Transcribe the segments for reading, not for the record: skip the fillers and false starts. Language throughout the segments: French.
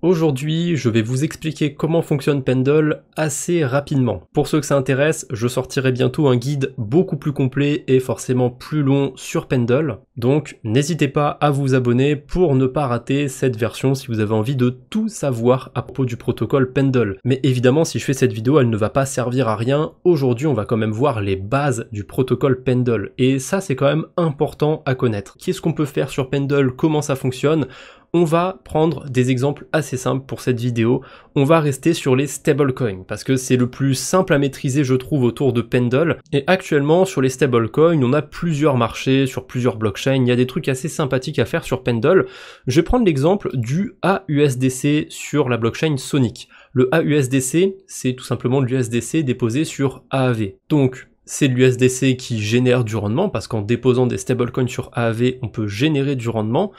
Aujourd'hui, je vais vous expliquer comment fonctionne Pendle assez rapidement. Pour ceux que ça intéresse, je sortirai bientôt un guide beaucoup plus complet et forcément plus long sur Pendle. Donc n'hésitez pas à vous abonner pour ne pas rater cette version si vous avez envie de tout savoir à propos du protocole Pendle. Mais évidemment, si je fais cette vidéo, elle ne va pas servir à rien. Aujourd'hui, on va quand même voir les bases du protocole Pendle. Et ça, c'est quand même important à connaître. Qu'est-ce qu'on peut faire sur Pendle? Comment ça fonctionne? On va prendre des exemples assez simples pour cette vidéo. On va rester sur les stablecoins parce que c'est le plus simple à maîtriser, je trouve, autour de Pendle. Et actuellement, sur les stablecoins, on a plusieurs marchés, sur plusieurs blockchains. Il y a des trucs assez sympathiques à faire sur Pendle. Je vais prendre l'exemple du AUSDC sur la blockchain Sonic. Le AUSDC, c'est tout simplement de l'USDC déposé sur AAV. Donc, c'est de l'USDC qui génère du rendement parce qu'en déposant des stablecoins sur AAV, on peut générer du rendement.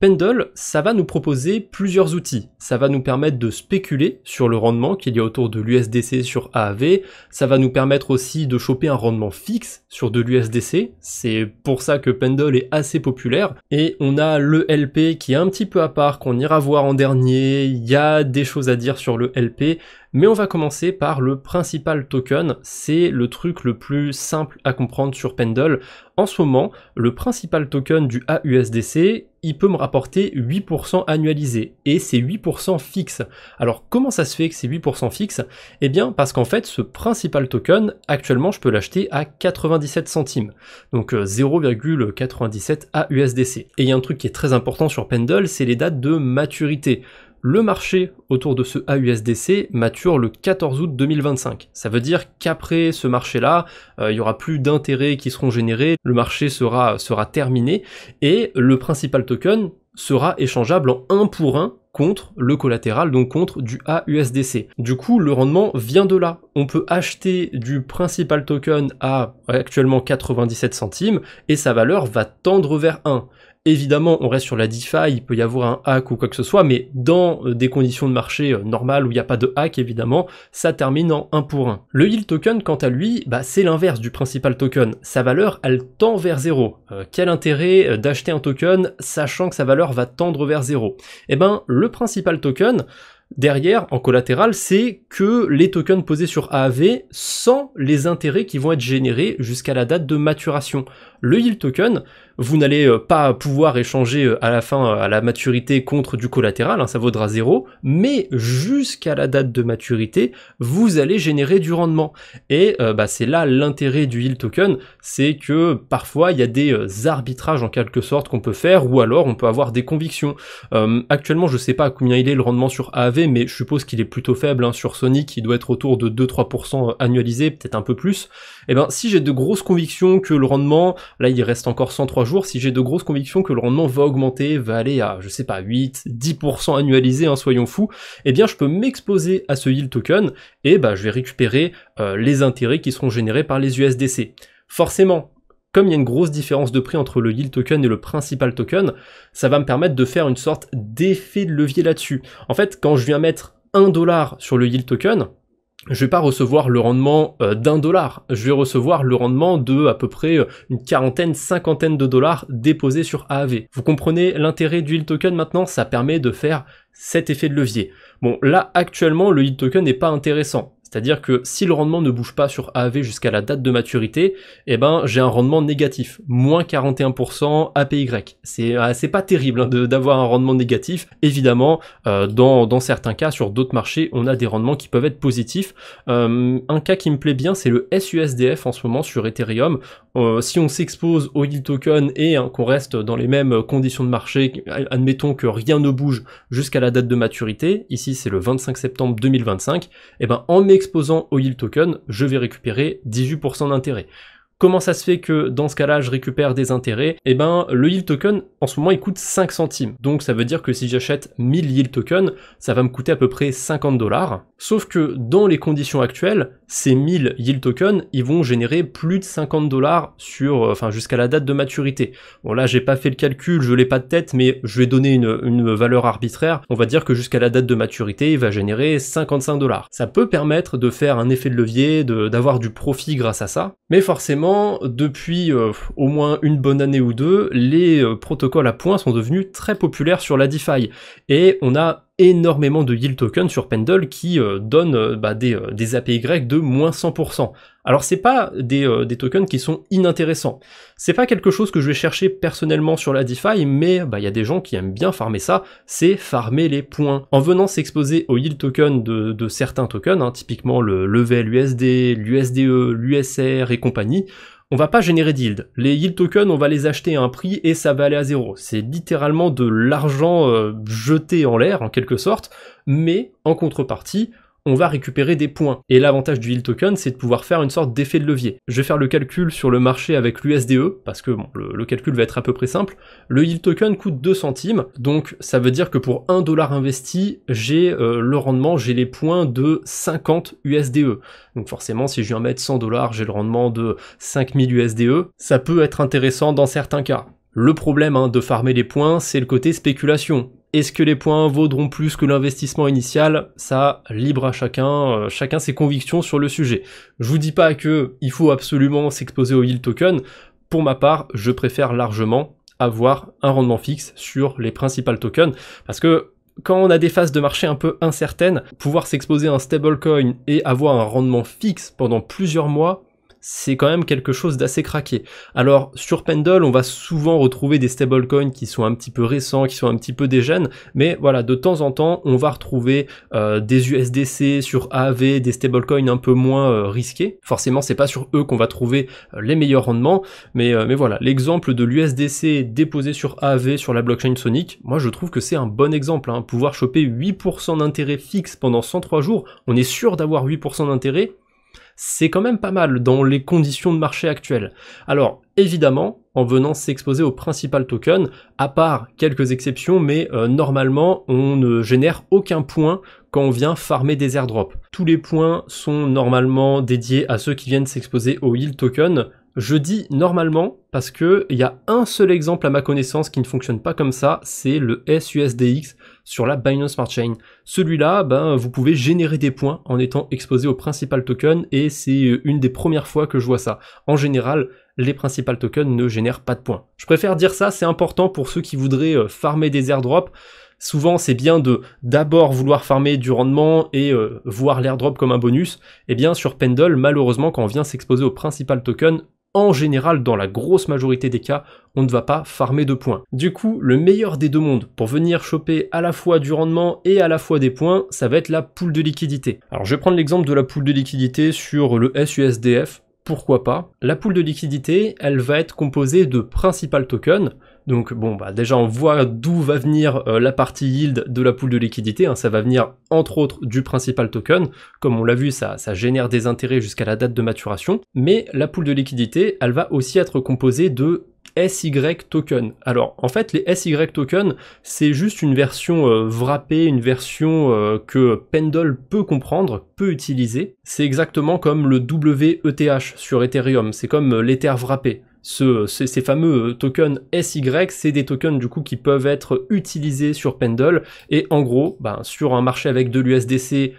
Pendle, ça va nous proposer plusieurs outils. Ça va nous permettre de spéculer sur le rendement qu'il y a autour de l'USDC sur AAV. Ça va nous permettre aussi de choper un rendement fixe sur de l'USDC. C'est pour ça que Pendle est assez populaire. Et on a le LP qui est un petit peu à part, qu'on ira voir en dernier. Il y a des choses à dire sur le LP. Mais on va commencer par le principal token, c'est le truc le plus simple à comprendre sur Pendle. En ce moment, le principal token du AUSDC, il peut me rapporter 8% annualisé, et c'est 8% fixe. Alors comment ça se fait que c'est 8% fixe? Eh bien parce qu'en fait ce principal token, actuellement je peux l'acheter à 97 centimes, donc 0,97 AUSDC. Et il y a un truc qui est très important sur Pendle, c'est les dates de maturité. Le marché autour de ce AUSDC mature le 14 août 2025. Ça veut dire qu'après ce marché-là, il y aura plus d'intérêts qui seront générés, le marché sera terminé et le principal token sera échangeable en 1 pour 1 contre le collatéral, donc contre du AUSDC. Du coup, le rendement vient de là. On peut acheter du principal token à actuellement 97 centimes et sa valeur va tendre vers 1. Évidemment, on reste sur la DeFi, il peut y avoir un hack ou quoi que ce soit, mais dans des conditions de marché normales où il n'y a pas de hack, évidemment, ça termine en 1 pour 1. Le yield token, quant à lui, c'est l'inverse du principal token. Sa valeur, elle tend vers 0. Quel intérêt d'acheter un token sachant que sa valeur va tendre vers 0? Eh ben, le principal token, derrière, en collatéral, c'est que les tokens posés sur AAV sans les intérêts qui vont être générés jusqu'à la date de maturation. Le yield token, vous n'allez pas pouvoir échanger à la fin, à la maturité, contre du collatéral, ça vaudra 0, mais jusqu'à la date de maturité, vous allez générer du rendement. Et c'est là l'intérêt du yield token, c'est que parfois il y a des arbitrages en quelque sorte qu'on peut faire, ou alors on peut avoir des convictions. Actuellement, je sais pas combien il est le rendement sur AAV, mais je suppose qu'il est plutôt faible, sur Sonic, il doit être autour de 2-3% annualisé, peut-être un peu plus. Et si j'ai de grosses convictions que le rendement, là il reste encore 103 jours, si j'ai de grosses convictions que le rendement va augmenter, va aller à, je sais pas, 8-10% annualisé, soyons fous, eh bien je peux m'exposer à ce yield token, et je vais récupérer les intérêts qui seront générés par les USDC. Forcément, comme il y a une grosse différence de prix entre le yield token et le principal token, ça va me permettre de faire une sorte d'effet de levier là-dessus. En fait, quand je viens mettre $1 sur le yield token, je vais pas recevoir le rendement $1, je vais recevoir le rendement de à peu près une quarantaine, cinquantaine de dollars déposés sur AAV. Vous comprenez l'intérêt du yield token maintenant? Ça permet de faire cet effet de levier. Bon, là, actuellement, le yield token n'est pas intéressant. C'est-à-dire que si le rendement ne bouge pas sur AAV jusqu'à la date de maturité, j'ai un rendement négatif, moins 41% APY. C'est pas terrible d'avoir un rendement négatif. Évidemment, dans certains cas, sur d'autres marchés, on a des rendements qui peuvent être positifs. Un cas qui me plaît bien, c'est le SUSDF en ce moment sur Ethereum. Si on s'expose au yield token et qu'on reste dans les mêmes conditions de marché, admettons que rien ne bouge jusqu'à la date de maturité, ici c'est le 25 septembre 2025, en m'exposant au yield token, je vais récupérer 18% d'intérêt. Comment ça se fait que dans ce cas-là, je récupère des intérêts? Le yield token, en ce moment, il coûte 5 centimes. Donc ça veut dire que si j'achète 1000 yield tokens, ça va me coûter à peu près $50. Sauf que dans les conditions actuelles, ces 1000 yield tokens, ils vont générer plus de $50 jusqu'à la date de maturité. Bon là, j'ai pas fait le calcul, je l'ai pas de tête, mais je vais donner une valeur arbitraire. On va dire que jusqu'à la date de maturité, il va générer $55. Ça peut permettre de faire un effet de levier, d'avoir du profit grâce à ça. Mais forcément, depuis au moins une bonne année ou deux, les protocoles à points sont devenus très populaires sur la DeFi. Et on a énormément de yield tokens sur Pendle qui donnent des APY de moins 100%. Alors c'est pas des tokens qui sont inintéressants. C'est pas quelque chose que je vais chercher personnellement sur la DeFi, mais il y a des gens qui aiment bien farmer ça, c'est farmer les points. En venant s'exposer au yield token de certains tokens, hein, typiquement le VLUSD, l'USDE, l'USR et compagnie, on va pas générer de yield. Les yield tokens, on va les acheter à un prix et ça va aller à zéro. C'est littéralement de l'argent jeté en l'air, en quelque sorte, mais en contrepartie, on va récupérer des points. Et l'avantage du yield token, c'est de pouvoir faire une sorte d'effet de levier. Je vais faire le calcul sur le marché avec l'USDE, parce que bon, le calcul va être à peu près simple. Le yield token coûte 2 centimes, donc ça veut dire que pour 1 dollar investi, j'ai le rendement, j'ai les points de 50 USDE. Donc forcément, si je viens mettre 100 dollars, j'ai le rendement de 5000 USDE. Ça peut être intéressant dans certains cas. Le problème de farmer les points, c'est le côté spéculation. Est-ce que les points vaudront plus que l'investissement initial? Ça, libre à chacun, chacun ses convictions sur le sujet. Je vous dis pas que il faut absolument s'exposer au yield token. Pour ma part, je préfère largement avoir un rendement fixe sur les principal tokens, parce que quand on a des phases de marché un peu incertaines, pouvoir s'exposer à un stablecoin et avoir un rendement fixe pendant plusieurs mois, c'est quand même quelque chose d'assez craqué. Alors sur Pendle, on va souvent retrouver des stablecoins qui sont un petit peu récents, qui sont un petit peu dégènes, mais voilà, de temps en temps, on va retrouver des USDC sur AAV, des stablecoins un peu moins risqués. Forcément, c'est pas sur eux qu'on va trouver les meilleurs rendements, mais voilà, l'exemple de l'USDC déposé sur AAV sur la blockchain Sonic, moi je trouve que c'est un bon exemple. Pouvoir choper 8% d'intérêt fixe pendant 103 jours, on est sûr d'avoir 8% d'intérêt, c'est quand même pas mal dans les conditions de marché actuelles. Alors, évidemment, en venant s'exposer au principal token, à part quelques exceptions, mais normalement, on ne génère aucun point quand on vient farmer des airdrops. Tous les points sont normalement dédiés à ceux qui viennent s'exposer au yield token. Je dis normalement parce que il y a un seul exemple à ma connaissance qui ne fonctionne pas comme ça, c'est le SUSDX sur la Binance Smart Chain. Celui-là, vous pouvez générer des points en étant exposé au principal token et c'est une des premières fois que je vois ça. En général, les principal tokens ne génèrent pas de points. Je préfère dire ça, c'est important pour ceux qui voudraient farmer des airdrops. Souvent, c'est bien de d'abord vouloir farmer du rendement et voir l'airdrop comme un bonus. Et bien, sur Pendle, malheureusement, quand on vient s'exposer au principal token, en général, dans la grosse majorité des cas, on ne va pas farmer de points. Du coup, le meilleur des deux mondes pour venir choper à la fois du rendement et à la fois des points, ça va être la pool de liquidité. Alors, je vais prendre l'exemple de la pool de liquidité sur le SUSDF. Pourquoi pas? La pool de liquidité, elle va être composée de principal token. Donc bon, déjà on voit d'où va venir la partie yield de la pool de liquidité, ça va venir entre autres du principal token, comme on l'a vu ça génère des intérêts jusqu'à la date de maturation, mais la pool de liquidité elle va aussi être composée de SY token. Alors en fait les SY token c'est juste une version wrappée, une version que Pendle peut comprendre, peut utiliser, c'est exactement comme le WETH sur Ethereum, c'est comme l'Ether wrappé. Ces fameux tokens SY, c'est des tokens du coup qui peuvent être utilisés sur Pendle et en gros, sur un marché avec de l'USDC,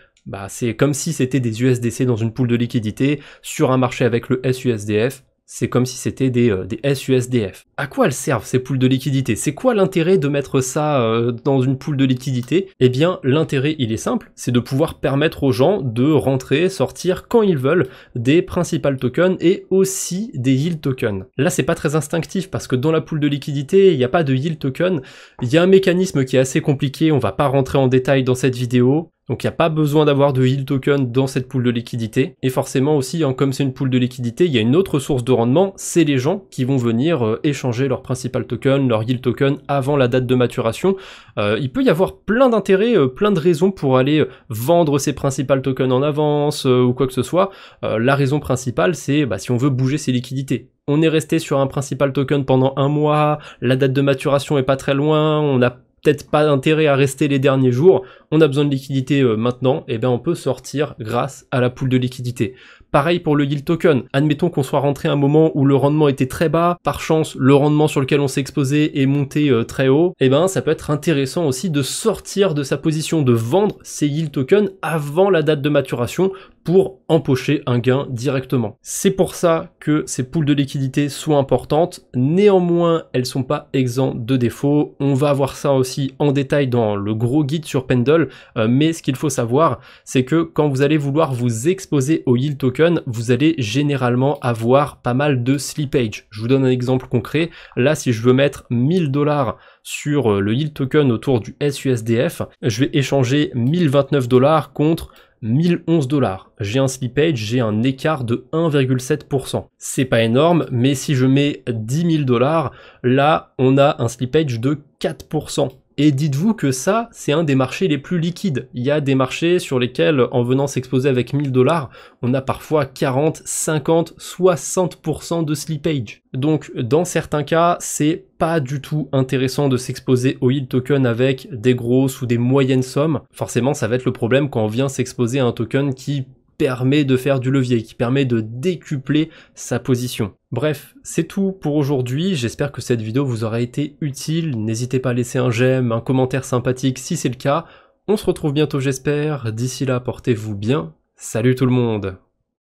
c'est comme si c'était des USDC dans une pool de liquidité, sur un marché avec le SUSDF, c'est comme si c'était des SUSDF. À quoi elles servent ces pools de liquidité? C'est quoi l'intérêt de mettre ça dans une pool de liquidité? Eh bien, l'intérêt, il est simple, c'est de pouvoir permettre aux gens de rentrer, sortir quand ils veulent des principal tokens et aussi des yield tokens. Là, c'est pas très instinctif parce que dans la pool de liquidité, il n'y a pas de yield token. Il y a un mécanisme qui est assez compliqué, on va pas rentrer en détail dans cette vidéo. Donc il n'y a pas besoin d'avoir de yield token dans cette pool de liquidité. Et forcément aussi, comme c'est une pool de liquidité, il y a une autre source de rendement, c'est les gens qui vont venir échanger leur principal token, leur yield token avant la date de maturation. Il peut y avoir plein d'intérêts, plein de raisons pour aller vendre ses principal tokens en avance ou quoi que ce soit. La raison principale, c'est si on veut bouger ses liquidités. On est resté sur un principal token pendant un mois, la date de maturation est pas très loin, on a peut-être pas intérêt à rester les derniers jours, on a besoin de liquidité maintenant, et bien on peut sortir grâce à la pool de liquidité. Pareil pour le yield token. Admettons qu'on soit rentré à un moment où le rendement était très bas, par chance le rendement sur lequel on s'est exposé est monté très haut, et ben ça peut être intéressant aussi de sortir de sa position, de vendre ses yield tokens avant la date de maturation pour empocher un gain directement. C'est pour ça que ces poules de liquidité sont importantes, néanmoins elles sont pas exemptes de défauts, on va voir ça aussi en détail dans le gros guide sur Pendle, mais ce qu'il faut savoir c'est que quand vous allez vouloir vous exposer au yield token, vous allez généralement avoir pas mal de slippage. Je vous donne un exemple concret, là si je veux mettre 1000 $ sur le yield token autour du SUSDF, je vais échanger 1029 $ contre 1011 $. J'ai un slippage, j'ai un écart de 1,7%. C'est pas énorme, mais si je mets 10 000 $, là, on a un slippage de 4%. Et dites-vous que ça, c'est un des marchés les plus liquides. Il y a des marchés sur lesquels, en venant s'exposer avec 1000 $, on a parfois 40, 50, 60% de slippage. Donc, dans certains cas, c'est pas du tout intéressant de s'exposer au yield token avec des grosses ou des moyennes sommes. Forcément, ça va être le problème quand on vient s'exposer à un token qui permet de faire du levier, qui permet de décupler sa position. Bref, c'est tout pour aujourd'hui, j'espère que cette vidéo vous aura été utile, n'hésitez pas à laisser un j'aime, un commentaire sympathique si c'est le cas, on se retrouve bientôt j'espère, d'ici là portez-vous bien, salut tout le monde.